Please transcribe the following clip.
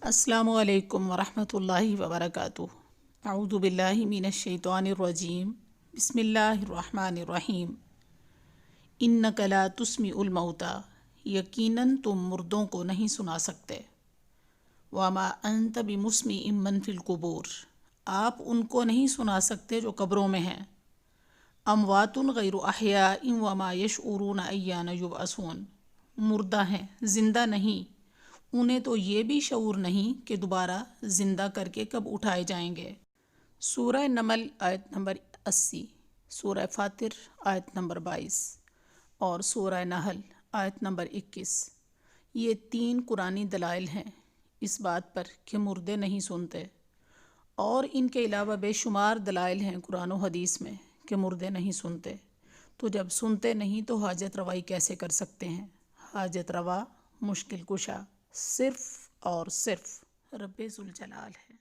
السلام علیکم ورحمۃ اللہ وبرکاتہ۔ اعوذ باللہ من الشیطان الرجیم، بسم اللہ الرحمن الرحیم۔ انک لا تسمع الموتیٰ، یقیناً تم مردوں کو نہیں سنا سکتے۔ وما انت بمسمع من فی القبور، آپ ان کو نہیں سنا سکتے جو قبروں میں ہیں۔ اموات غیر احیاء وما یشعرون ایان یبعثون، مردہ ہیں زندہ نہیں، انہیں تو یہ بھی شعور نہیں کہ دوبارہ زندہ کر کے کب اٹھائے جائیں گے۔ سورہ نمل آیت نمبر 80، سورہ فاطر آیت نمبر 22 اور سورہ نحل آیت نمبر 21۔ یہ 3 قرآنی دلائل ہیں اس بات پر کہ مردے نہیں سنتے، اور ان کے علاوہ بے شمار دلائل ہیں قرآن و حدیث میں کہ مردے نہیں سنتے۔ تو جب سنتے نہیں تو حاجت روائی کیسے کر سکتے ہیں؟ حاجت روا، مشکل کشا صرف اور صرف رب ذوالجلال ہے۔